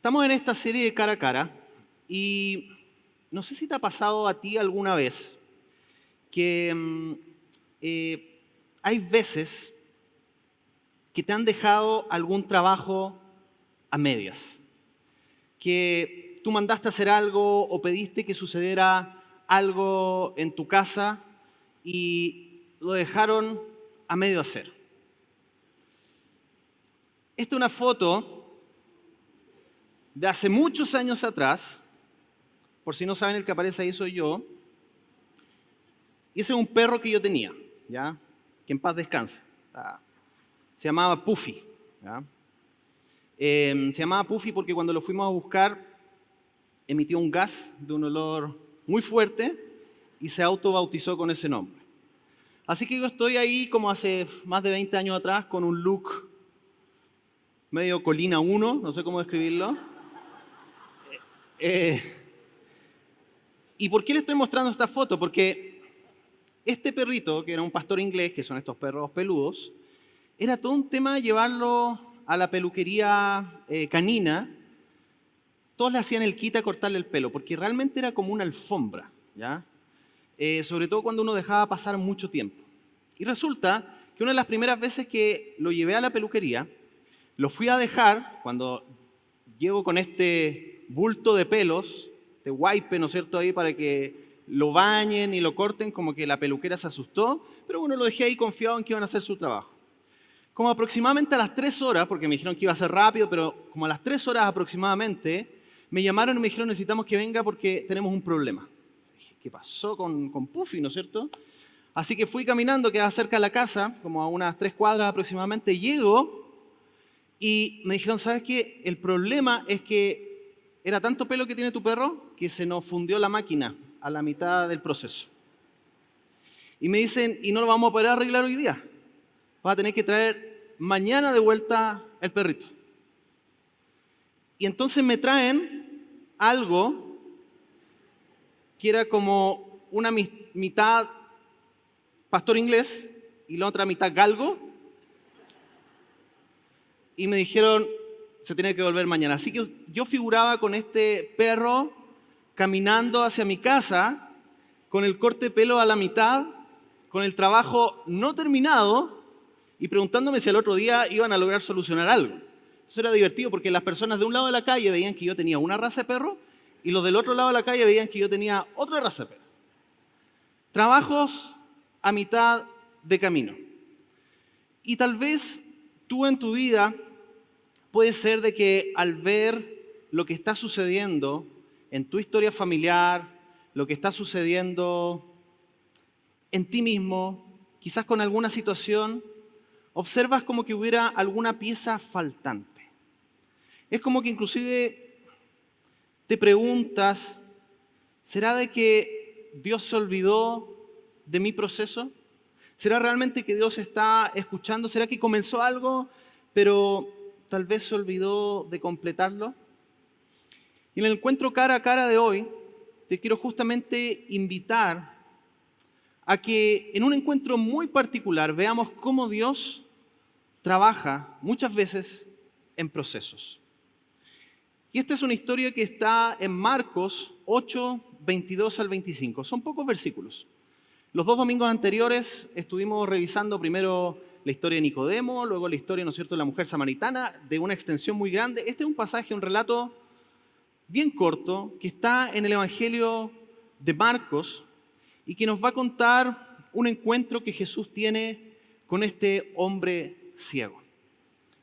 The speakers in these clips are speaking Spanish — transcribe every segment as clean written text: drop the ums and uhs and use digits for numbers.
Estamos en esta serie de cara a cara y no sé si te ha pasado a ti alguna vez que hay veces que te han dejado algún trabajo a medias, que tú mandaste a hacer algo o pediste que sucediera algo en tu casa y lo dejaron a medio hacer. Esta es una foto de hace muchos años atrás. Por si no saben, el que aparece ahí soy yo. Y ese es un perro que yo tenía, ¿ya? Que en paz descanse. Se llamaba Puffy, ¿ya? Se llamaba Puffy porque cuando lo fuimos a buscar emitió un gas de un olor muy fuerte y se autobautizó con ese nombre. Así que yo estoy ahí como hace más de 20 años atrás con un look medio Colina 1, no sé cómo describirlo. ¿Y por qué le estoy mostrando esta foto? Porque este perrito, que era un pastor inglés, que son estos perros peludos, era todo un tema llevarlo a la peluquería canina. Todos le hacían el quite a cortarle el pelo, porque realmente era como una alfombra, ¿ya? Sobre todo cuando uno dejaba pasar mucho tiempo. Y resulta que una de las primeras veces que lo llevé a la peluquería, lo fui a dejar, cuando llego con este bulto de pelos, de wipe, ¿no es cierto?, ahí para que lo bañen y lo corten, como que la peluquera se asustó, pero bueno, lo dejé ahí confiado en que iban a hacer su trabajo. Como aproximadamente a las 3 horas, porque me dijeron que iba a ser rápido, pero como a las 3 horas aproximadamente, me llamaron y me dijeron, necesitamos que venga porque tenemos un problema. Dije, ¿qué pasó con Puffy, no es cierto? Así que fui caminando, quedaba cerca de la casa, como a unas 3 cuadras aproximadamente, llego y me dijeron, ¿sabes qué? El problema es que era tanto pelo que tiene tu perro que se nos fundió la máquina a la mitad del proceso. Y me dicen, y no lo vamos a poder arreglar hoy día. Vas a tener que traer mañana de vuelta el perrito. Y entonces me traen algo que era como una mitad pastor inglés y la otra mitad galgo. Y me dijeron, se tiene que volver mañana. Así que yo figuraba con este perro caminando hacia mi casa, con el corte de pelo a la mitad, con el trabajo no terminado y preguntándome si al otro día iban a lograr solucionar algo. Eso era divertido porque las personas de un lado de la calle veían que yo tenía una raza de perro y los del otro lado de la calle veían que yo tenía otra raza de perro. Trabajos a mitad de camino. Y tal vez tú en tu vida puede ser de que al ver lo que está sucediendo en tu historia familiar, lo que está sucediendo en ti mismo, quizás con alguna situación, observas como que hubiera alguna pieza faltante. Es como que inclusive te preguntas, ¿será de que Dios se olvidó de mi proceso? ¿Será realmente que Dios está escuchando? ¿Será que comenzó algo, pero tal vez se olvidó de completarlo? Y en el encuentro cara a cara de hoy, te quiero justamente invitar a que en un encuentro muy particular veamos cómo Dios trabaja muchas veces en procesos. Y esta es una historia que está en Marcos 8, 22 al 25. Son pocos versículos. Los 2 domingos anteriores estuvimos revisando primero la historia de Nicodemo, luego la historia, ¿no es cierto?, de la mujer samaritana, de una extensión muy grande. Este es un pasaje, un relato bien corto, que está en el Evangelio de Marcos y que nos va a contar un encuentro que Jesús tiene con este hombre ciego.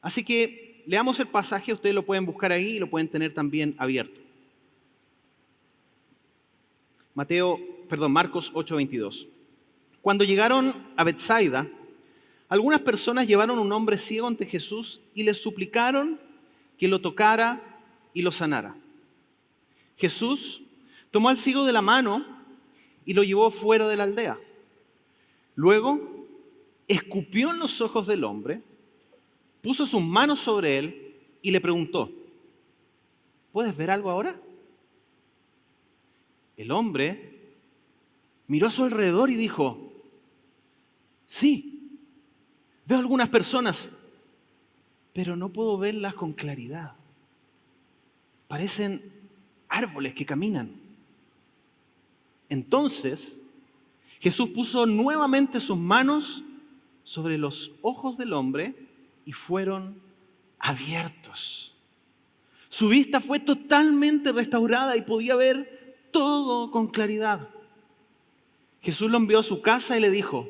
Así que leamos el pasaje, ustedes lo pueden buscar ahí y lo pueden tener también abierto. Marcos 8:22. Cuando llegaron a Betsaida, algunas personas llevaron un hombre ciego ante Jesús y le suplicaron que lo tocara y lo sanara. Jesús tomó al ciego de la mano y lo llevó fuera de la aldea. Luego, escupió en los ojos del hombre, puso sus manos sobre él y le preguntó, ¿puedes ver algo ahora? El hombre miró a su alrededor y dijo, sí, veo algunas personas, pero no puedo verlas con claridad. parecen árboles que caminan. Entonces Jesús puso nuevamente sus manos sobre los ojos del hombre y fueron abiertos. Su vista fue totalmente restaurada y podía ver todo con claridad. Jesús lo envió a su casa y le dijo: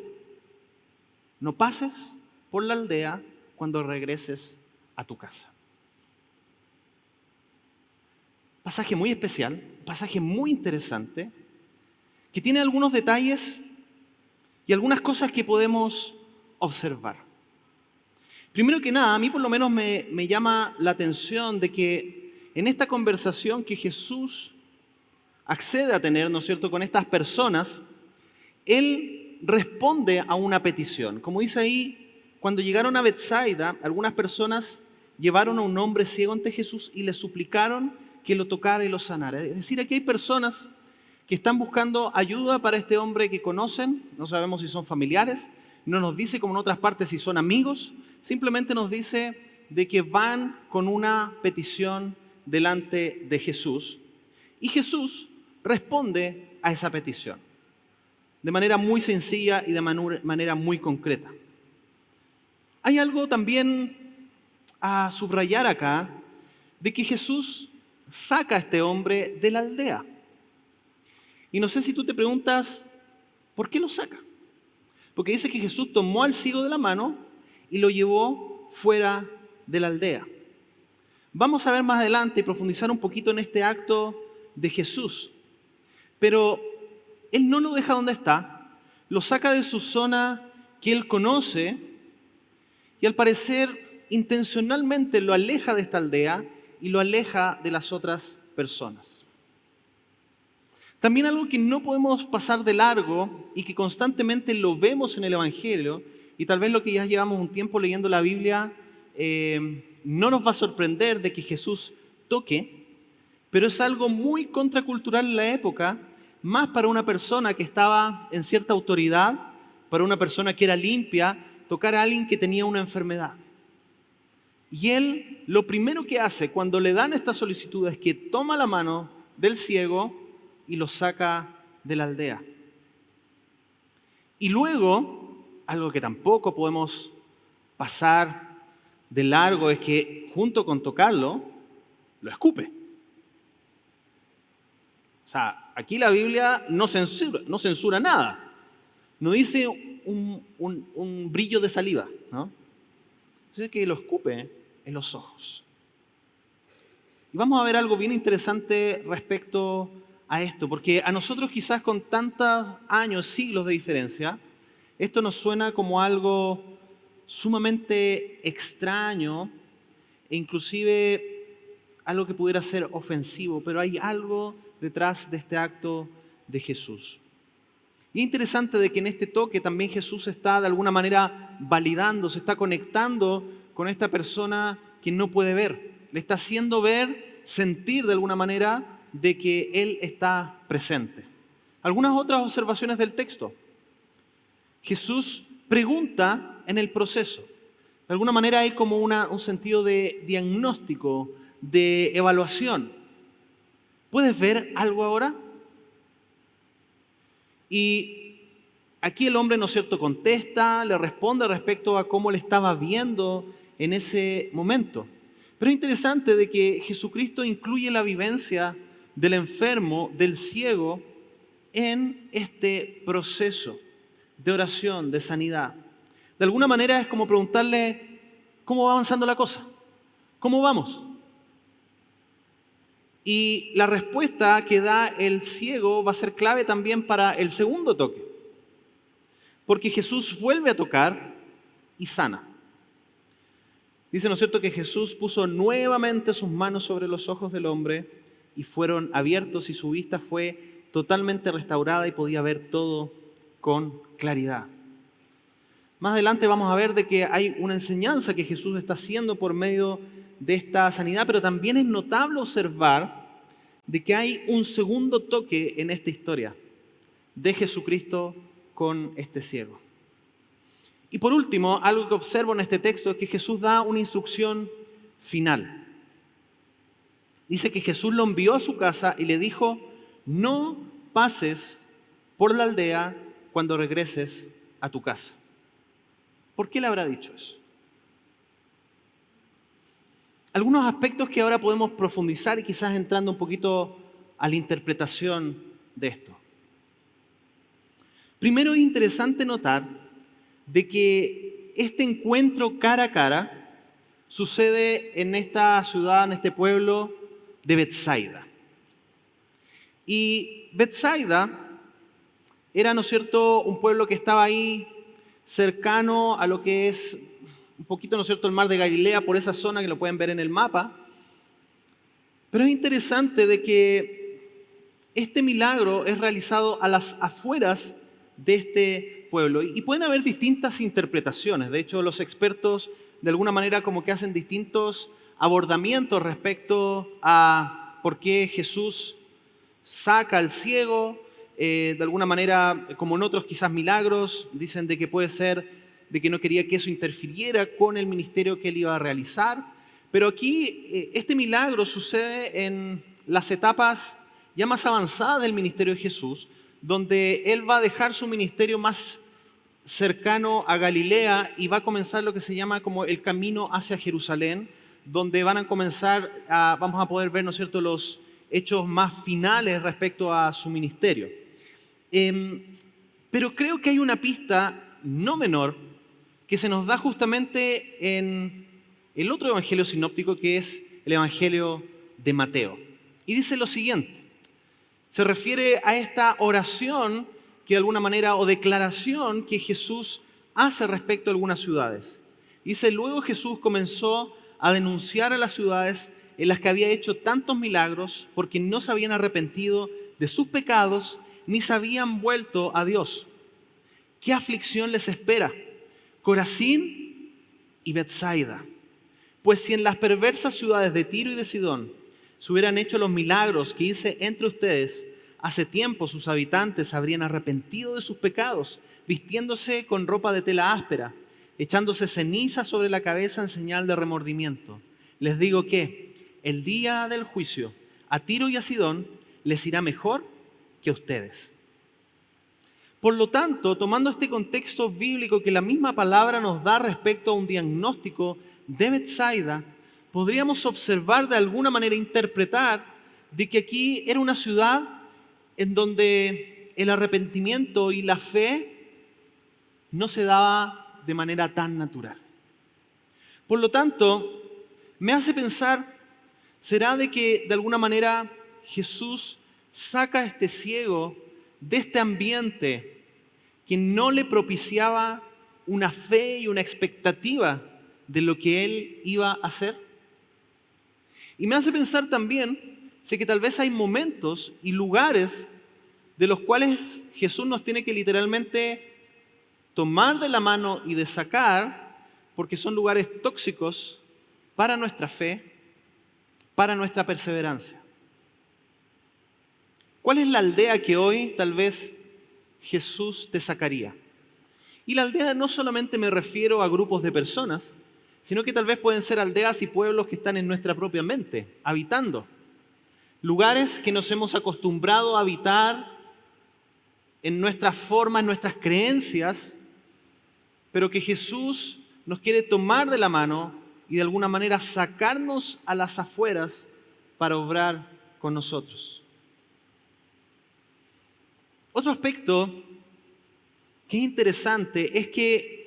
no pases por la aldea cuando regreses a tu casa. Pasaje muy especial, pasaje muy interesante, que tiene algunos detalles y algunas cosas que podemos observar. Primero que nada, a mí por lo menos me llama la atención de que en esta conversación que Jesús accede a tener, ¿no es cierto?, con estas personas, Él responde a una petición. Como dice ahí, cuando llegaron a Betsaida, algunas personas llevaron a un hombre ciego ante Jesús y le suplicaron que lo tocara y lo sanara. Es decir, aquí hay personas que están buscando ayuda para este hombre que conocen, no sabemos si son familiares, no nos dice como en otras partes si son amigos, simplemente nos dice de que van con una petición delante de Jesús y Jesús responde a esa petición de manera muy sencilla y de manera muy concreta. Hay algo también a subrayar acá de que Jesús saca a este hombre de la aldea. Y no sé si tú te preguntas, ¿por qué lo saca? Porque dice que Jesús tomó al ciego de la mano y lo llevó fuera de la aldea. Vamos a ver más adelante y profundizar un poquito en este acto de Jesús. Pero Él no lo deja donde está, lo saca de su zona que Él conoce y al parecer intencionalmente lo aleja de esta aldea y lo aleja de las otras personas. También algo que no podemos pasar de largo y que constantemente lo vemos en el Evangelio, y tal vez lo que ya llevamos un tiempo leyendo la Biblia, no nos va a sorprender de que Jesús toque, pero es algo muy contracultural en la época, más para una persona que estaba en cierta autoridad, para una persona que era limpia, tocar a alguien que tenía una enfermedad. Y Él lo primero que hace cuando le dan esta solicitud es que toma la mano del ciego y lo saca de la aldea. Y luego, algo que tampoco podemos pasar de largo es que junto con tocarlo, lo escupe. O sea, aquí la Biblia no censura nada. No dice un brillo de saliva, ¿no? Dice que lo escupe en los ojos. Y vamos a ver algo bien interesante respecto a esto, porque a nosotros quizás con tantos años, siglos de diferencia, esto nos suena como algo sumamente extraño e inclusive algo que pudiera ser ofensivo, pero hay algo detrás de este acto de Jesús. Y es interesante de que en este toque también Jesús está de alguna manera validando, se está conectando con esta persona que no puede ver. Le está haciendo ver, sentir de alguna manera de que Él está presente. Algunas otras observaciones del texto. Jesús pregunta en el proceso. De alguna manera hay como un sentido de diagnóstico, de evaluación. ¿Puedes ver algo ahora? Y aquí el hombre, ¿no es cierto?, contesta, le responde respecto a cómo le estaba viendo en ese momento. Pero es interesante de que Jesucristo incluye la vivencia del enfermo, del ciego, en este proceso de oración, de sanidad. De alguna manera es como preguntarle, ¿cómo va avanzando la cosa? ¿Cómo vamos? Y la respuesta que da el ciego va a ser clave también para el segundo toque. Porque Jesús vuelve a tocar y sana. Dice, ¿no es cierto?, que Jesús puso nuevamente sus manos sobre los ojos del hombre y fueron abiertos y su vista fue totalmente restaurada y podía ver todo con claridad. Más adelante vamos a ver de que hay una enseñanza que Jesús está haciendo por medio de esta sanidad, pero también es notable observar de que hay un segundo toque en esta historia de Jesucristo con este ciego. Y por último, algo que observo en este texto es que Jesús da una instrucción final. dice que Jesús lo envió a su casa y le dijo, no pases por la aldea cuando regreses a tu casa. ¿Por qué le habrá dicho eso? Algunos aspectos que ahora podemos profundizar y quizás entrando un poquito a la interpretación de esto. Primero es interesante notar de que este encuentro cara a cara sucede en esta ciudad, en este pueblo de Betsaida. Y Betsaida era, ¿no es cierto?, un pueblo que estaba ahí cercano a lo que es un poquito, ¿no es cierto?, el mar de Galilea, por esa zona que lo pueden ver en el mapa. Pero es interesante de que este milagro es realizado a las afueras de este pueblo. Y pueden haber distintas interpretaciones. De hecho, los expertos de alguna manera como que hacen distintos abordamientos respecto a por qué Jesús saca al ciego. De alguna manera, como en otros quizás milagros, dicen de que puede ser de que no quería que eso interfiriera con el ministerio que él iba a realizar. Pero aquí este milagro sucede en las etapas ya más avanzadas del ministerio de Jesús, donde él va a dejar su ministerio más cercano a Galilea y va a comenzar lo que se llama como el camino hacia Jerusalén, donde van a comenzar, vamos a poder ver, ¿no es cierto?, los hechos más finales respecto a su ministerio. Pero creo que hay una pista no menor que se nos da justamente en el otro evangelio sinóptico, que es el evangelio de Mateo. Y dice lo siguiente, se refiere a esta oración que de alguna manera, o declaración que Jesús hace respecto a algunas ciudades. Dice, luego Jesús comenzó a denunciar a las ciudades en las que había hecho tantos milagros porque no se habían arrepentido de sus pecados ni se habían vuelto a Dios. ¿Qué aflicción les espera? Corazín y Betsaida. Pues si en las perversas ciudades de Tiro y de Sidón se hubieran hecho los milagros que hice entre ustedes, hace tiempo sus habitantes se habrían arrepentido de sus pecados, vistiéndose con ropa de tela áspera, echándose ceniza sobre la cabeza en señal de remordimiento. Les digo que el día del juicio a Tiro y a Sidón les irá mejor que a ustedes. Por lo tanto, tomando este contexto bíblico que la misma palabra nos da respecto a un diagnóstico de Betsaida, podríamos observar de alguna manera, interpretar de que aquí era una ciudad en donde el arrepentimiento y la fe no se daba de manera tan natural. Por lo tanto, me hace pensar, ¿será de que de alguna manera Jesús saca a este ciego de este ambiente que no le propiciaba una fe y una expectativa de lo que él iba a hacer? Y me hace pensar también, sé que tal vez hay momentos y lugares de los cuales Jesús nos tiene que literalmente tomar de la mano y de sacar, porque son lugares tóxicos para nuestra fe, para nuestra perseverancia. ¿Cuál es la aldea que hoy tal vez Jesús te sacaría? Y la aldea no solamente me refiero a grupos de personas, sino que tal vez pueden ser aldeas y pueblos que están en nuestra propia mente, habitando. Lugares que nos hemos acostumbrado a habitar en nuestras formas, en nuestras creencias, pero que Jesús nos quiere tomar de la mano y de alguna manera sacarnos a las afueras para obrar con nosotros. Otro aspecto que es interesante es que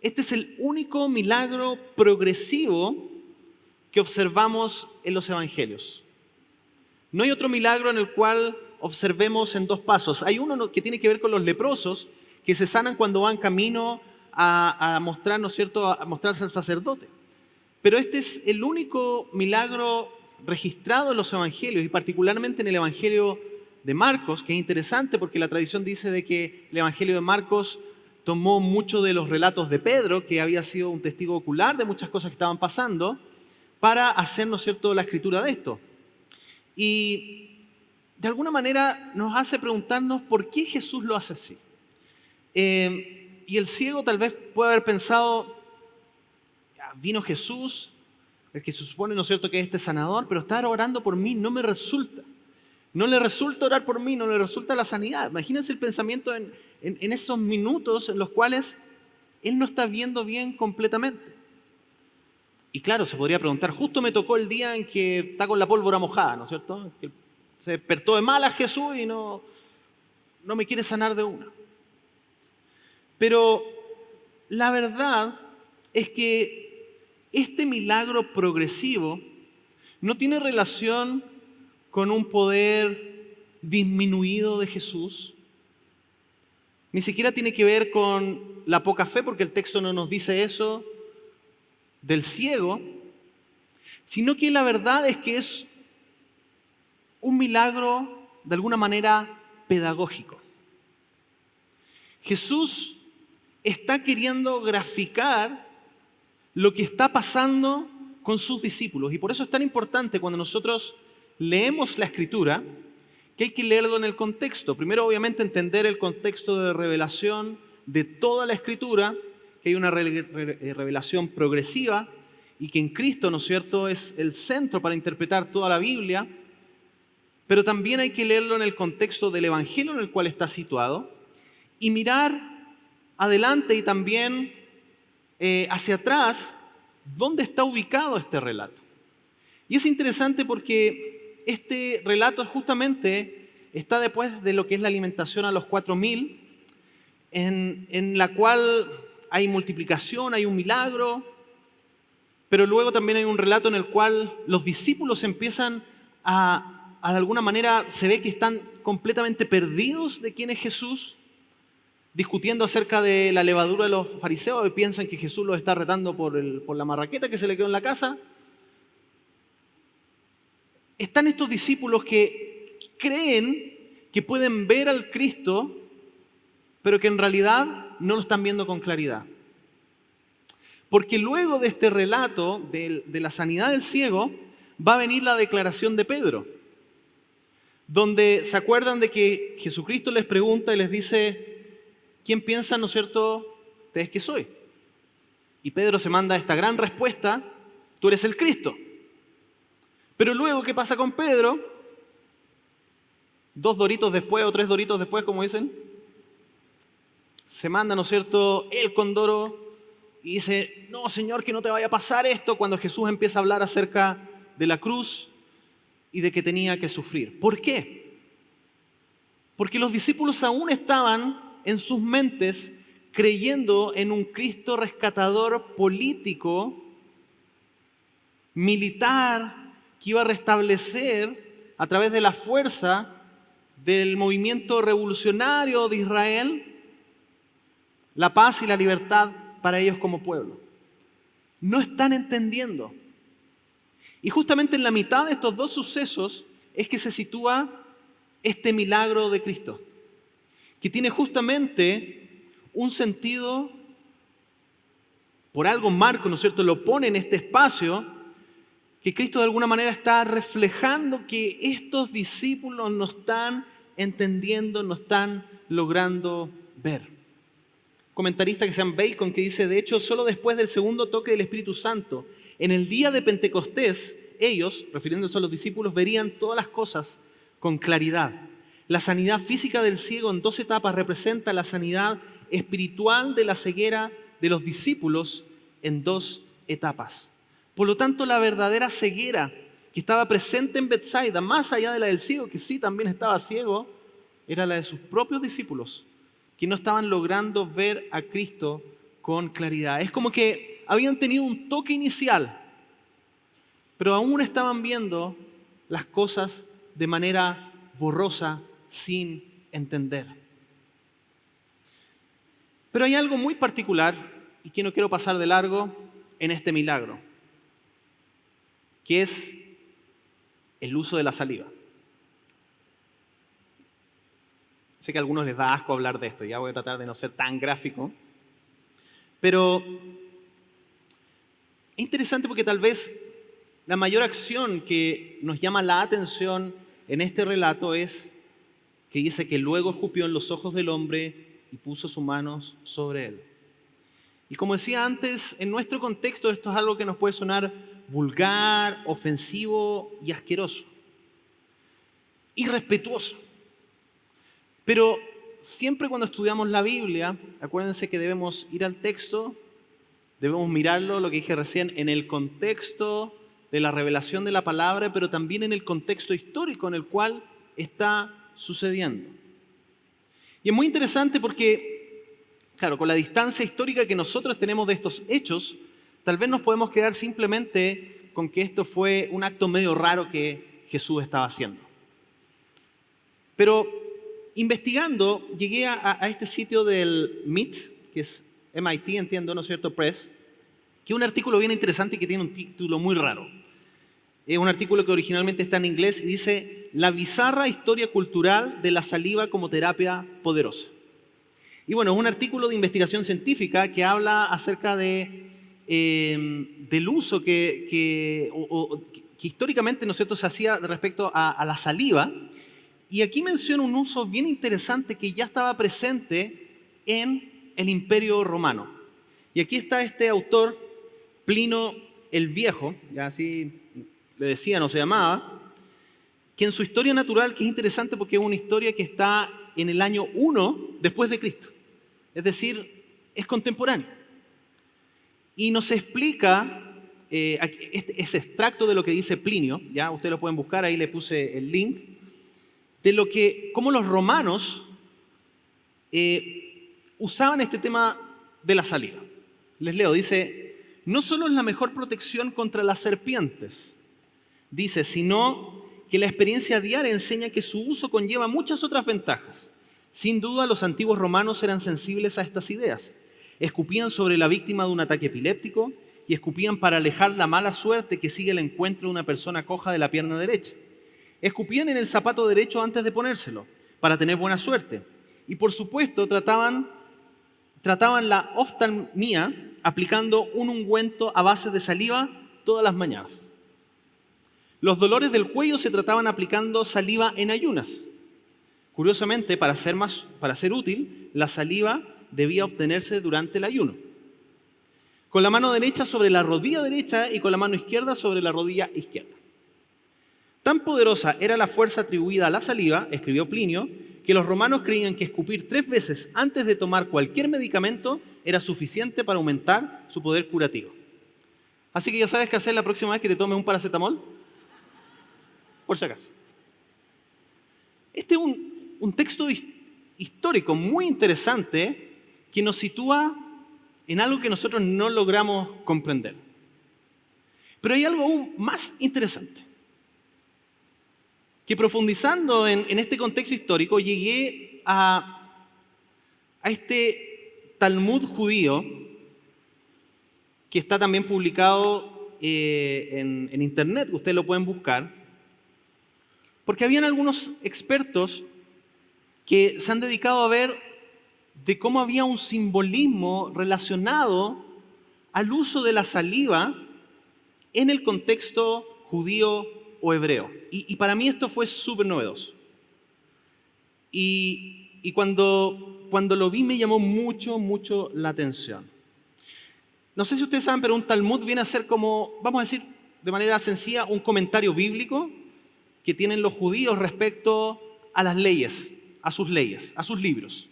este es el único milagro progresivo que observamos en los evangelios. No hay otro milagro en el cual observemos en dos pasos. Hay uno que tiene que ver con los leprosos, que se sanan cuando van camino a mostrar, ¿no es cierto?, a mostrarse al sacerdote. Pero este es el único milagro registrado en los evangelios, y particularmente en el evangelio de Marcos, que es interesante porque la tradición dice de que el evangelio de Marcos tomó mucho de los relatos de Pedro, que había sido un testigo ocular de muchas cosas que estaban pasando, para hacer, ¿no es cierto?, la escritura de esto. Y de alguna manera nos hace preguntarnos por qué Jesús lo hace así. Y el ciego tal vez puede haber pensado, ya, vino Jesús, el que se supone, ¿no es cierto?, que es este sanador, pero estar orando por mí no me resulta. No le resulta orar por mí, no le resulta la sanidad. Imagínense el pensamiento en esos minutos en los cuales él no está viendo bien completamente. Y claro, se podría preguntar, justo me tocó el día en que está con la pólvora mojada, ¿no es cierto? Que se despertó de malas Jesús y no me quiere sanar de una. Pero la verdad es que este milagro progresivo no tiene relación con un poder disminuido de Jesús. Ni siquiera tiene que ver con la poca fe, porque el texto no nos dice eso, del ciego, sino que la verdad es que es un milagro de alguna manera pedagógico. Jesús está queriendo graficar lo que está pasando con sus discípulos, y por eso es tan importante cuando nosotros leemos la Escritura, que hay que leerlo en el contexto. Primero, obviamente, entender el contexto de revelación de toda la Escritura, que hay una revelación progresiva y que en Cristo, ¿no es cierto?, es el centro para interpretar toda la Biblia, pero también hay que leerlo en el contexto del Evangelio en el cual está situado y mirar adelante y también hacia atrás dónde está ubicado este relato. Y es interesante porque este relato justamente está después de lo que es la alimentación a los 4.000, en la cual hay multiplicación, hay un milagro, pero luego también hay un relato en el cual los discípulos empiezan de alguna manera, se ve que están completamente perdidos de quién es Jesús, discutiendo acerca de la levadura de los fariseos y piensan que Jesús los está retando por la marraqueta que se le quedó en la casa. Están estos discípulos que creen que pueden ver al Cristo, pero que en realidad no lo están viendo con claridad. Porque luego de este relato de la sanidad del ciego, va a venir la declaración de Pedro, donde se acuerdan de que Jesucristo les pregunta y les dice, ¿quién piensan, no es cierto, ustedes que soy? Y Pedro se manda esta gran respuesta, tú eres el Cristo. Pero luego, ¿qué pasa con Pedro? 2 doritos después o 3 doritos después, como dicen, se manda, ¿no es cierto?, el condoro y dice, no, Señor, que no te vaya a pasar esto, cuando Jesús empieza a hablar acerca de la cruz y de que tenía que sufrir. ¿Por qué? Porque los discípulos aún estaban en sus mentes creyendo en un Cristo rescatador político, militar, que iba a restablecer a través de la fuerza del movimiento revolucionario de Israel la paz y la libertad para ellos como pueblo. No están entendiendo. Y justamente en la mitad de estos dos sucesos es que se sitúa este milagro de Cristo, que tiene justamente un sentido, por algo Marco, ¿no es cierto?, lo pone en este espacio, que Cristo de alguna manera está reflejando que estos discípulos no están entendiendo, no están logrando ver. Comentarista que se llama Bacon, que dice, de hecho, solo después del segundo toque del Espíritu Santo, en el día de Pentecostés, ellos, refiriéndose a los discípulos, verían todas las cosas con claridad. La sanidad física del ciego en 2 etapas representa la sanidad espiritual de la ceguera de los discípulos en 2 etapas. Por lo tanto, la verdadera ceguera que estaba presente en Betsaida, más allá de la del ciego, que sí también estaba ciego, era la de sus propios discípulos, que no estaban logrando ver a Cristo con claridad. Es como que habían tenido un toque inicial, pero aún estaban viendo las cosas de manera borrosa, sin entender. Pero hay algo muy particular, y que no quiero pasar de largo, en este milagro, que es el uso de la saliva. Sé que a algunos les da asco hablar de esto, ya voy a tratar de no ser tan gráfico, pero es interesante porque tal vez la mayor acción que nos llama la atención en este relato es que dice que luego escupió en los ojos del hombre y puso sus manos sobre él. Y como decía antes, en nuestro contexto esto es algo que nos puede sonar vulgar, ofensivo y asqueroso. Irrespetuoso. Pero siempre cuando estudiamos la Biblia, acuérdense que debemos ir al texto, debemos mirarlo, lo que dije recién, en el contexto de la revelación de la palabra, pero también en el contexto histórico en el cual está sucediendo. Y es muy interesante porque, claro, con la distancia histórica que nosotros tenemos de estos hechos, tal vez nos podemos quedar simplemente con que esto fue un acto medio raro que Jesús estaba haciendo. Pero investigando, llegué a este sitio del MIT, que es MIT, entiendo, ¿no es cierto?, Press, que es un artículo bien interesante y que tiene un título muy raro. Es un artículo que originalmente está en inglés y dice "La bizarra historia cultural de la saliva como terapia poderosa". Y bueno, es un artículo de investigación científica que habla acerca del uso que históricamente, ¿no es cierto?, se hacía respecto a la saliva. Y aquí menciona un uso bien interesante que ya estaba presente en el Imperio Romano. Y aquí está este autor, Plinio el Viejo, ya así le decían o se llamaba, que en su historia natural, que es interesante porque es una historia que está en el año 1 después de Cristo. Es decir, es contemporáneo. Y nos explica ese extracto de lo que dice Plinio, ya ustedes lo pueden buscar, ahí le puse el link, de cómo los romanos usaban este tema de la saliva. Les leo, dice: "No solo es la mejor protección contra las serpientes", dice, "sino que la experiencia diaria enseña que su uso conlleva muchas otras ventajas. Sin duda, los antiguos romanos eran sensibles a estas ideas. Escupían sobre la víctima de un ataque epiléptico y escupían para alejar la mala suerte que sigue el encuentro de una persona coja de la pierna derecha. Escupían en el zapato derecho antes de ponérselo, para tener buena suerte. Y por supuesto, trataban la oftalmía aplicando un ungüento a base de saliva todas las mañanas. Los dolores del cuello se trataban aplicando saliva en ayunas. Curiosamente, para ser útil, la saliva debía obtenerse durante el ayuno. Con la mano derecha sobre la rodilla derecha y con la mano izquierda sobre la rodilla izquierda. Tan poderosa era la fuerza atribuida a la saliva", escribió Plinio, "que los romanos creían que escupir 3 veces antes de tomar cualquier medicamento era suficiente para aumentar su poder curativo". Así que ya sabes qué hacer la próxima vez que te tomes un paracetamol, por si acaso. Este es un texto histórico muy interesante que nos sitúa en algo que nosotros no logramos comprender. Pero hay algo aún más interesante. Que profundizando en este contexto histórico, llegué a este Talmud judío, que está también publicado en internet, ustedes lo pueden buscar, porque habían algunos expertos que se han dedicado a ver de cómo había un simbolismo relacionado al uso de la saliva en el contexto judío o hebreo. Y para mí esto fue súper novedoso. Y cuando lo vi me llamó mucho la atención. No sé si ustedes saben, pero un Talmud viene a ser como, vamos a decir de manera sencilla, un comentario bíblico que tienen los judíos respecto a las leyes, a sus libros.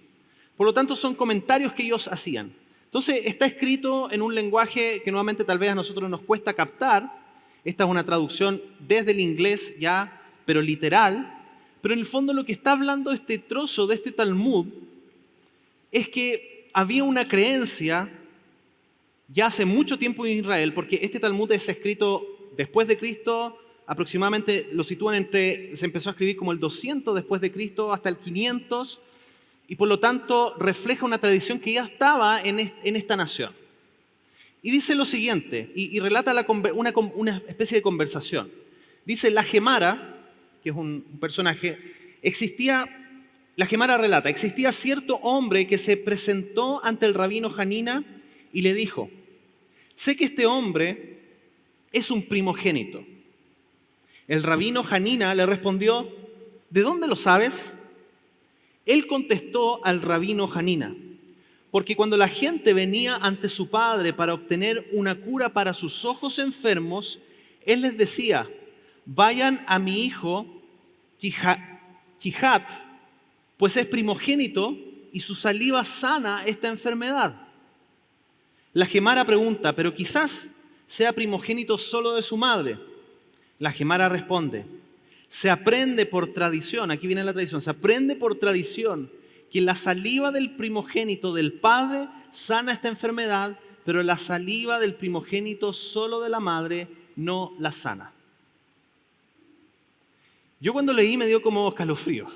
Por lo tanto, son comentarios que ellos hacían. Entonces, está escrito en un lenguaje que nuevamente tal vez a nosotros nos cuesta captar. Esta es una traducción desde el inglés ya, pero literal. Pero en el fondo lo que está hablando este trozo de este Talmud es que había una creencia ya hace mucho tiempo en Israel, porque este Talmud es escrito después de Cristo, aproximadamente lo sitúan se empezó a escribir como el 200 después de Cristo hasta el 500, y por lo tanto refleja una tradición que ya estaba en esta nación. Y dice lo siguiente, y relata una especie de conversación. Dice: la Gemara, que es un personaje, la Gemara relata, existía cierto hombre que se presentó ante el rabino Hanina y le dijo: sé que este hombre es un primogénito. El rabino Hanina le respondió: ¿de dónde lo sabes? Él contestó al rabino Hanina: porque cuando la gente venía ante su padre para obtener una cura para sus ojos enfermos, Él les decía, vayan a mi hijo Chihat, pues es primogénito y su saliva sana esta enfermedad. La Gemara pregunta, pero quizás sea primogénito solo de su madre. La Gemara responde, se aprende por tradición, aquí viene la tradición, se aprende por tradición que la saliva del primogénito del padre sana esta enfermedad, pero la saliva del primogénito solo de la madre no la sana. Yo cuando leí me dio como escalofríos,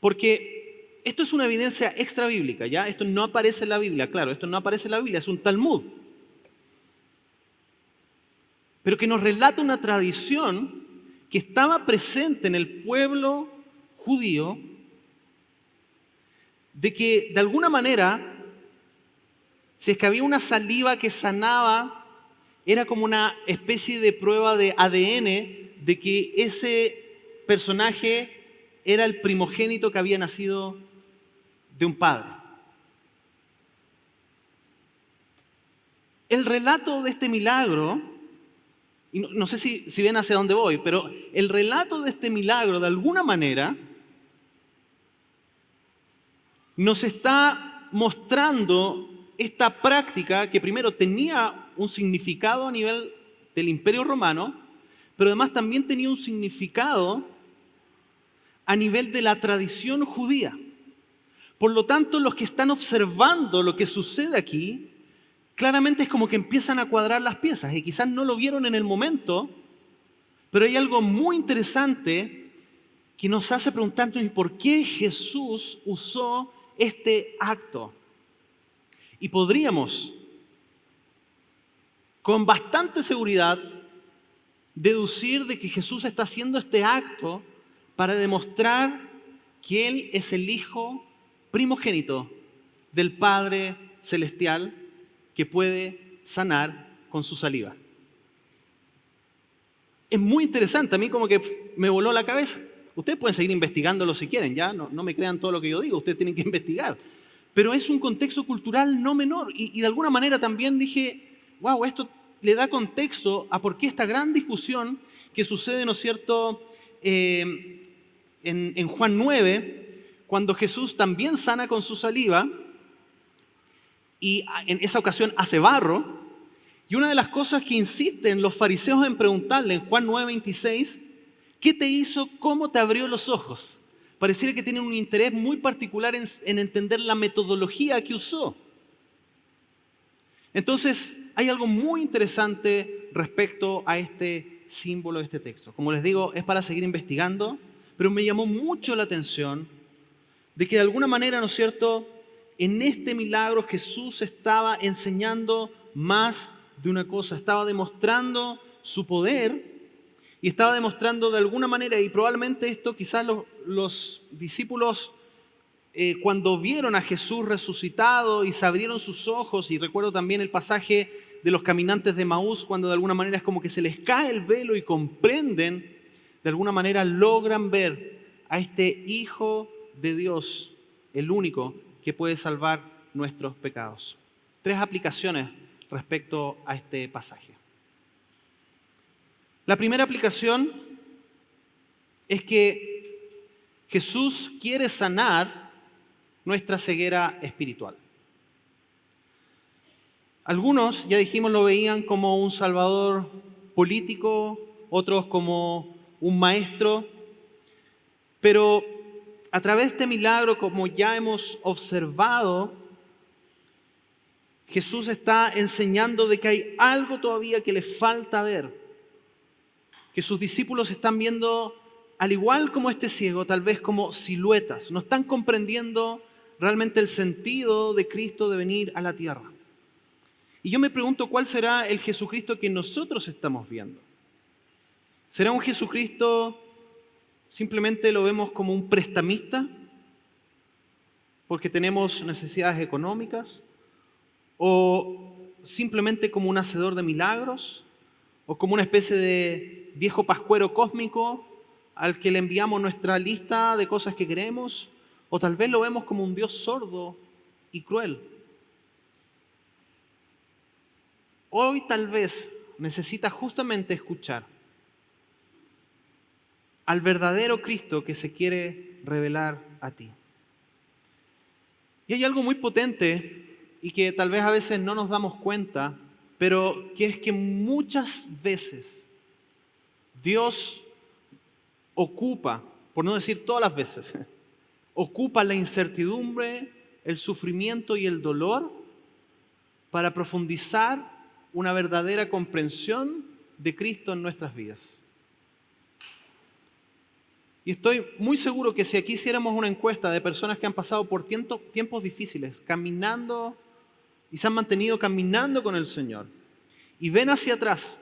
porque esto es una evidencia extra bíblica, ¿ya? Esto no aparece en la Biblia, claro, esto no aparece en la Biblia, es un Talmud. Pero que nos relata una tradición que estaba presente en el pueblo judío, de que de alguna manera, si es que había una saliva que sanaba, era como una especie de prueba de ADN de que ese personaje era el primogénito que había nacido de un padre. El relato de este milagro, y no sé si ven hacia dónde voy, pero el relato de este milagro de alguna manera nos está mostrando esta práctica que primero tenía un significado a nivel del Imperio Romano, pero además también tenía un significado a nivel de la tradición judía. Por lo tanto, los que están observando lo que sucede aquí, claramente es como que empiezan a cuadrar las piezas y quizás no lo vieron en el momento, pero hay algo muy interesante que nos hace preguntarnos por qué Jesús usó este acto. Y podríamos, con bastante seguridad, deducir de que Jesús está haciendo este acto para demostrar que Él es el Hijo primogénito del Padre Celestial que puede sanar con su saliva. Es muy interesante, a mí como que me voló la cabeza. Ustedes pueden seguir investigándolo si quieren, ya no me crean todo lo que yo digo, ustedes tienen que investigar. Pero es un contexto cultural no menor y de alguna manera también dije, wow, esto le da contexto a por qué esta gran discusión que sucede, ¿no es cierto?, en Juan 9, cuando Jesús también sana con su saliva y en esa ocasión hace barro. Y una de las cosas que insisten los fariseos en preguntarle en Juan 9:26, ¿qué te hizo? ¿Cómo te abrió los ojos? Pareciera que tienen un interés muy particular en entender la metodología que usó. Entonces, hay algo muy interesante respecto a este símbolo de este texto. Como les digo, es para seguir investigando, pero me llamó mucho la atención de que de alguna manera, ¿no es cierto?, en este milagro Jesús estaba enseñando más de una cosa, estaba demostrando su poder y estaba demostrando de alguna manera, y probablemente esto quizás los discípulos cuando vieron a Jesús resucitado y se abrieron sus ojos, y recuerdo también el pasaje de los caminantes de Maús, cuando de alguna manera es como que se les cae el velo y comprenden, de alguna manera logran ver a este Hijo de Dios, el único que puede salvar nuestros pecados. 3 aplicaciones respecto a este pasaje. La primera aplicación es que Jesús quiere sanar nuestra ceguera espiritual. Algunos, ya dijimos, lo veían como un salvador político, otros como un maestro, pero a través de este milagro, como ya hemos observado, Jesús está enseñando de que hay algo todavía que le falta ver, que sus discípulos están viendo, al igual como este ciego, tal vez como siluetas, no están comprendiendo realmente el sentido de Cristo de venir a la tierra. Y yo me pregunto, ¿cuál será el Jesucristo que nosotros estamos viendo? ¿Será un Jesucristo simplemente lo vemos como un prestamista porque tenemos necesidades económicas? ¿O simplemente como un hacedor de milagros? ¿O como una especie de viejo pascuero cósmico al que le enviamos nuestra lista de cosas que queremos? ¿O tal vez lo vemos como un Dios sordo y cruel? Hoy tal vez necesita justamente escuchar al verdadero Cristo que se quiere revelar a ti. Y hay algo muy potente y que tal vez a veces no nos damos cuenta, pero que es que muchas veces Dios ocupa, por no decir todas las veces, ocupa la incertidumbre, el sufrimiento y el dolor para profundizar una verdadera comprensión de Cristo en nuestras vidas. Y estoy muy seguro que si aquí hiciéramos una encuesta de personas que han pasado por tiempos difíciles, caminando y se han mantenido caminando con el Señor, y ven hacia atrás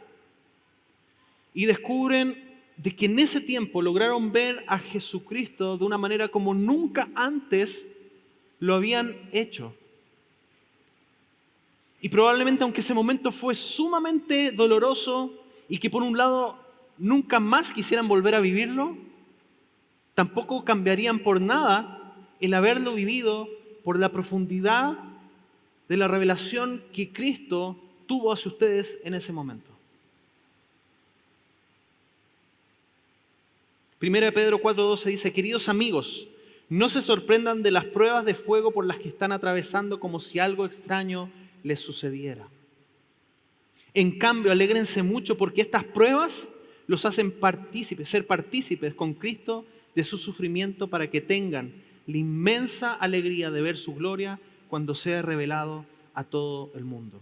y descubren de que en ese tiempo lograron ver a Jesucristo de una manera como nunca antes lo habían hecho. Y probablemente, aunque ese momento fue sumamente doloroso y que por un lado nunca más quisieran volver a vivirlo, tampoco cambiarían por nada el haberlo vivido por la profundidad de la revelación que Cristo tuvo hacia ustedes en ese momento. 1 Pedro 4:12 dice: queridos amigos, no se sorprendan de las pruebas de fuego por las que están atravesando como si algo extraño les sucediera. En cambio, alégrense mucho porque estas pruebas los hacen ser partícipes con Cristo de su sufrimiento para que tengan la inmensa alegría de ver su gloria cuando sea revelado a todo el mundo.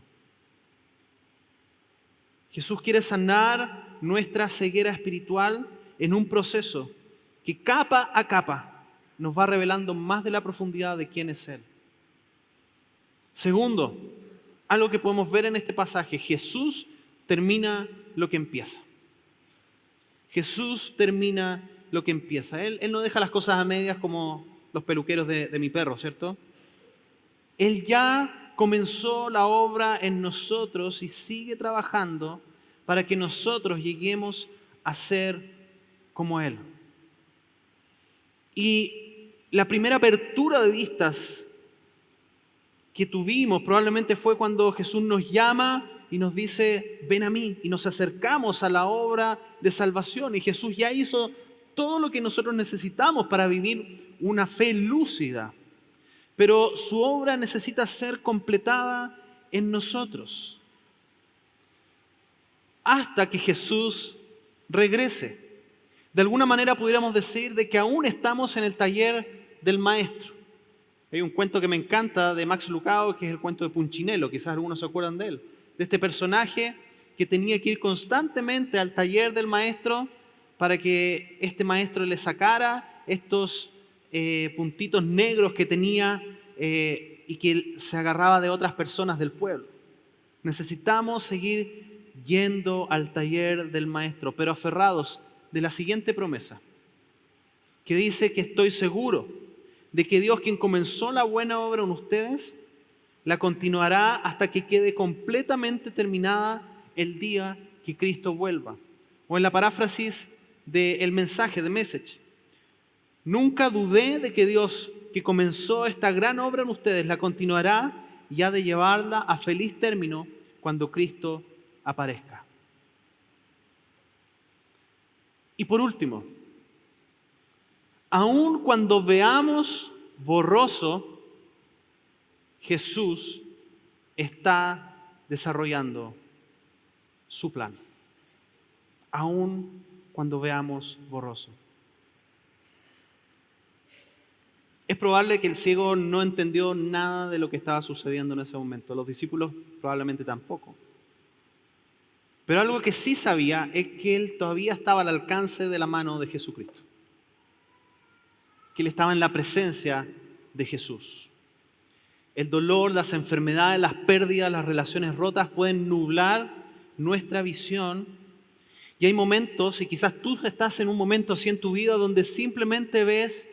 Jesús quiere sanar nuestra ceguera espiritual en un proceso que capa a capa nos va revelando más de la profundidad de quién es Él. Segundo, algo que podemos ver en este pasaje: Jesús termina lo que empieza. Jesús termina lo que empieza. Él no deja las cosas a medias como los peluqueros de mi perro, ¿cierto? Él ya comenzó la obra en nosotros y sigue trabajando para que nosotros lleguemos a ser como Él. Y la primera apertura de vistas que tuvimos probablemente fue cuando Jesús nos llama y nos dice: ven a mí, y nos acercamos a la obra de salvación. Y Jesús ya hizo todo lo que nosotros necesitamos para vivir una fe lúcida. Pero su obra necesita ser completada en nosotros hasta que Jesús regrese. De alguna manera pudiéramos decir de que aún estamos en el taller del maestro. Hay un cuento que me encanta de Max Lucado, que es el cuento de Punchinello, quizás algunos se acuerdan de él, de este personaje que tenía que ir constantemente al taller del maestro para que este maestro le sacara estos puntitos negros que tenía y que se agarraba de otras personas del pueblo. Necesitamos seguir yendo al taller del maestro, pero aferrados de la siguiente promesa, que dice que estoy seguro de que Dios, quien comenzó la buena obra en ustedes, la continuará hasta que quede completamente terminada el día que Cristo vuelva. O en la paráfrasis del mensaje, de Message: nunca dudé de que Dios, que comenzó esta gran obra en ustedes, la continuará y ha de llevarla a feliz término cuando Cristo aparezca. Y por último, aun cuando veamos borroso, Jesús está desarrollando su plan. Aun cuando veamos borroso. Es probable que el ciego no entendió nada de lo que estaba sucediendo en ese momento. Los discípulos probablemente tampoco. Pero algo que sí sabía es que él todavía estaba al alcance de la mano de Jesucristo. Que él estaba en la presencia de Jesús. El dolor, las enfermedades, las pérdidas, las relaciones rotas pueden nublar nuestra visión. Y hay momentos, y quizás tú estás en un momento así en tu vida, donde simplemente ves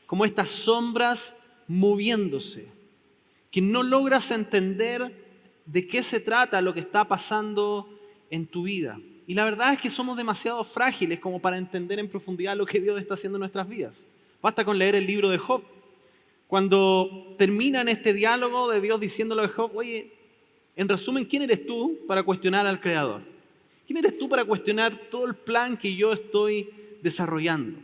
como estas sombras moviéndose, que no logras entender de qué se trata lo que está pasando en tu vida. Y la verdad es que somos demasiado frágiles como para entender en profundidad lo que Dios está haciendo en nuestras vidas. Basta con leer el libro de Job. Cuando terminan este diálogo de Dios diciéndole a Job: oye, en resumen, ¿quién eres tú para cuestionar al Creador? ¿Quién eres tú para cuestionar todo el plan que yo estoy desarrollando?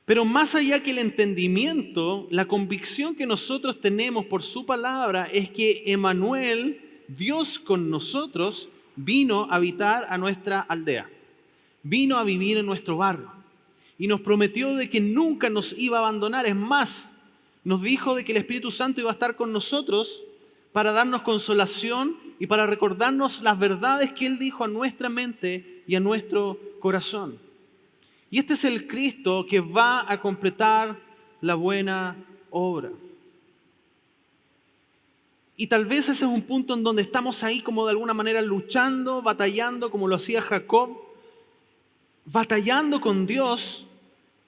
Pero más allá que el entendimiento, la convicción que nosotros tenemos por su palabra es que Emmanuel, Dios con nosotros, vino a habitar a nuestra aldea, vino a vivir en nuestro barrio y nos prometió de que nunca nos iba a abandonar. Es más, nos dijo de que el Espíritu Santo iba a estar con nosotros para darnos consolación y para recordarnos las verdades que Él dijo a nuestra mente y a nuestro corazón. Y este es el Cristo que va a completar la buena obra. Y tal vez ese es un punto en donde estamos ahí como de alguna manera luchando, batallando, como lo hacía Jacob, batallando con Dios,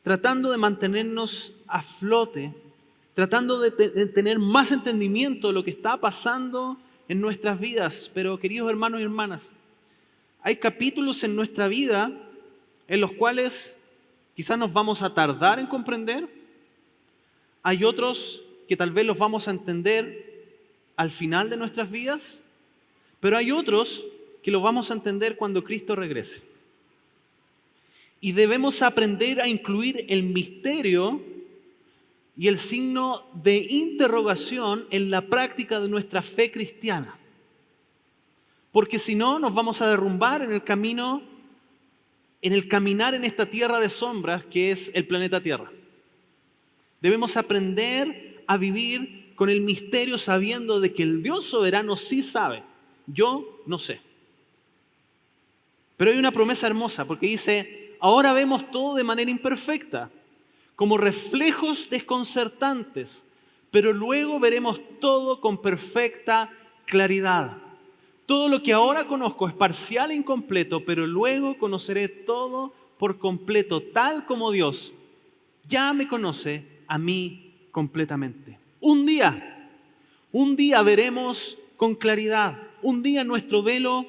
tratando de mantenernos a flote, tratando de tener más entendimiento de lo que está pasando en nuestras vidas. Pero queridos hermanos y hermanas, hay capítulos en nuestra vida en los cuales quizás nos vamos a tardar en comprender. Hay otros que tal vez los vamos a entender al final de nuestras vidas, pero hay otros que los vamos a entender cuando Cristo regrese. Y debemos aprender a incluir el misterio y el signo de interrogación en la práctica de nuestra fe cristiana. Porque si no, nos vamos a derrumbar en el camino, en el caminar en esta tierra de sombras que es el planeta Tierra. Debemos aprender a vivir con el misterio sabiendo de que el Dios soberano sí sabe. Yo no sé. Pero hay una promesa hermosa porque dice, ahora vemos todo de manera imperfecta, como reflejos desconcertantes, pero luego veremos todo con perfecta claridad. Todo lo que ahora conozco es parcial e incompleto, pero luego conoceré todo por completo, tal como Dios ya me conoce a mí completamente. Un día veremos con claridad. Un día nuestro velo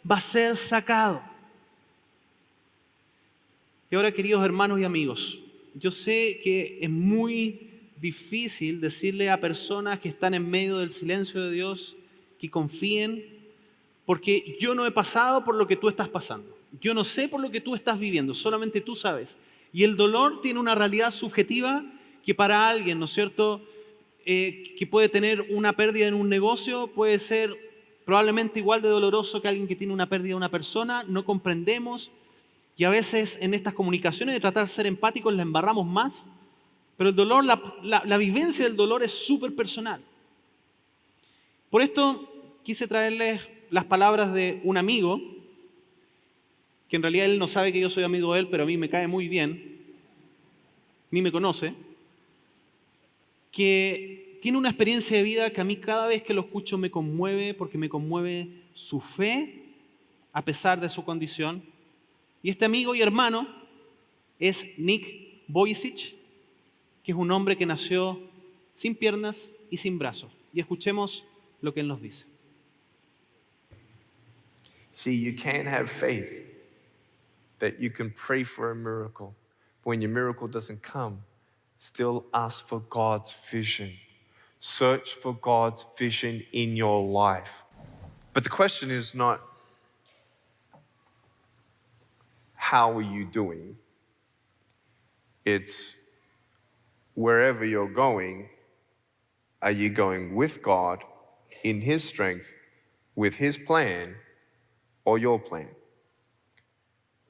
va a ser sacado. Y ahora, queridos hermanos y amigos, yo sé que es muy difícil decirle a personas que están en medio del silencio de Dios que confíen, porque yo no he pasado por lo que tú estás pasando. Yo no sé por lo que tú estás viviendo, solamente tú sabes. Y el dolor tiene una realidad subjetiva que para alguien, ¿no es cierto?, que puede tener una pérdida en un negocio, puede ser probablemente igual de doloroso que alguien que tiene una pérdida de una persona. No comprendemos y a veces en estas comunicaciones de tratar de ser empáticos la embarramos más, pero el dolor, la vivencia del dolor es súper personal. Por esto quise traerles las palabras de un amigo, que en realidad él no sabe que yo soy amigo de él, pero a mí me cae muy bien, ni me conoce, que tiene una experiencia de vida que a mí cada vez que lo escucho me conmueve, porque me conmueve su fe a pesar de su condición. Y este amigo y hermano es Nick Vujicic, que es un hombre que nació sin piernas y sin brazos. Y escuchemos lo que él nos dice. See, you can't have faith that you can pray for a miracle. When your miracle doesn't come, still ask for God's vision. Search for God's vision in your life. But the question is not, how are you doing? It's, wherever you're going, are you going with God in His strength, with His plan, or your plan?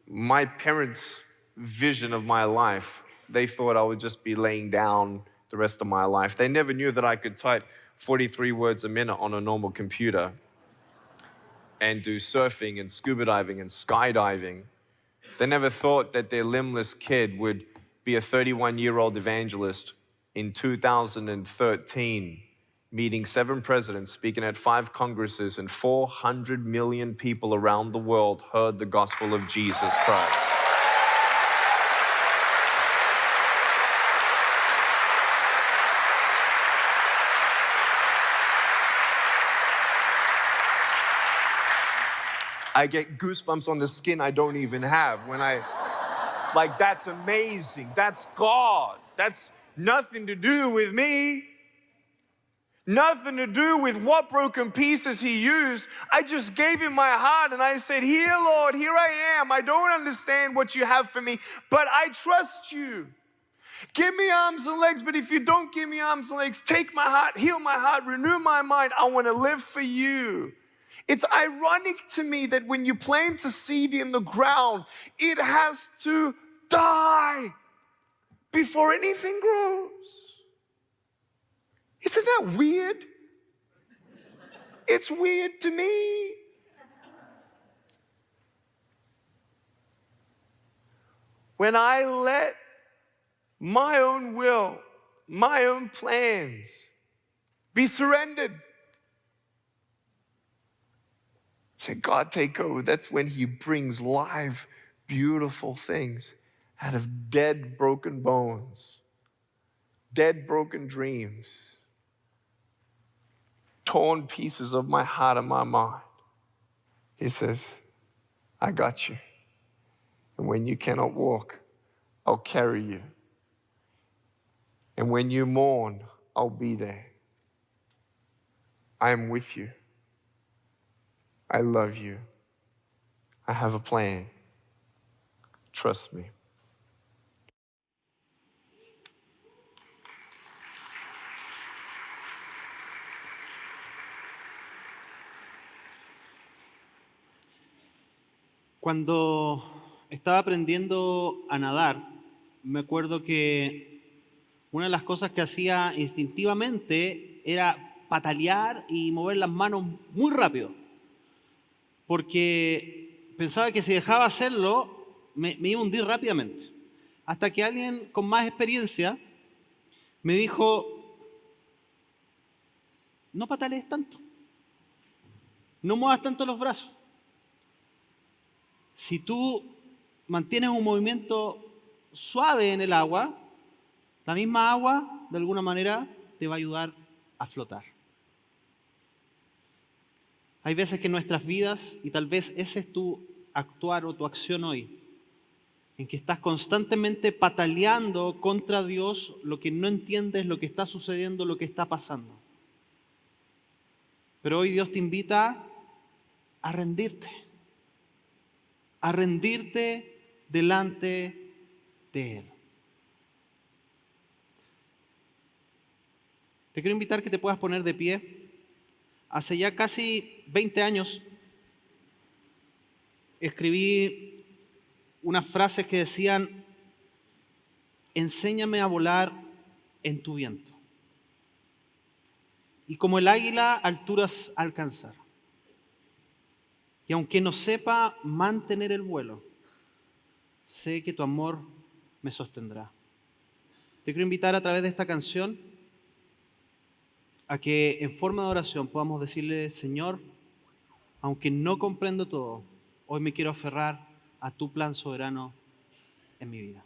My parents' vision of my life, they thought I would just be laying down the rest of my life. They never knew that I could type 43 words a minute on a normal computer and do surfing and scuba diving and skydiving. They never thought that their limbless kid would be a 31-year-old evangelist in 2013, meeting 7 presidents, speaking at 5 congresses, and 400 million people around the world heard the gospel of Jesus Christ. I get goosebumps on the skin I don't even have when like, that's amazing. That's God. That's nothing to do with me. Nothing to do with what broken pieces he used. I just gave him my heart and I said, here, Lord, here I am. I don't understand what you have for me, but I trust you. Give me arms and legs, but if you don't give me arms and legs, take my heart, heal my heart, renew my mind. I want to live for you. It's ironic to me that when you plant a seed in the ground, it has to die before anything grows. Isn't that weird? It's weird to me. When I let my own will, my own plans be surrendered, say, God, take over. That's when he brings live, beautiful things out of dead, broken bones, dead, broken dreams, torn pieces of my heart and my mind. He says, I got you. And when you cannot walk, I'll carry you. And when you mourn, I'll be there. I am with you. I love you. I have a plan. Trust me. Cuando estaba aprendiendo a nadar, me acuerdo que una de las cosas que hacía instintivamente era patalear y mover las manos muy rápido, porque pensaba que si dejaba hacerlo, me iba a hundir rápidamente. Hasta que alguien con más experiencia me dijo, no patalees tanto, no muevas tanto los brazos. Si tú mantienes un movimiento suave en el agua, la misma agua, de alguna manera, te va a ayudar a flotar. Hay veces que en nuestras vidas, y tal vez ese es tu actuar o tu acción hoy, en que estás constantemente pataleando contra Dios lo que no entiendes, lo que está sucediendo, lo que está pasando. Pero hoy Dios te invita a rendirte delante de Él. Te quiero invitar que te puedas poner de pie. Hace ya casi 20 años escribí unas frases que decían, enséñame a volar en tu viento. Y como el águila, alturas alcanzar. Y aunque no sepa mantener el vuelo, sé que tu amor me sostendrá. Te quiero invitar a través de esta canción a que en forma de oración podamos decirle, Señor, aunque no comprendo todo, hoy me quiero aferrar a tu plan soberano en mi vida.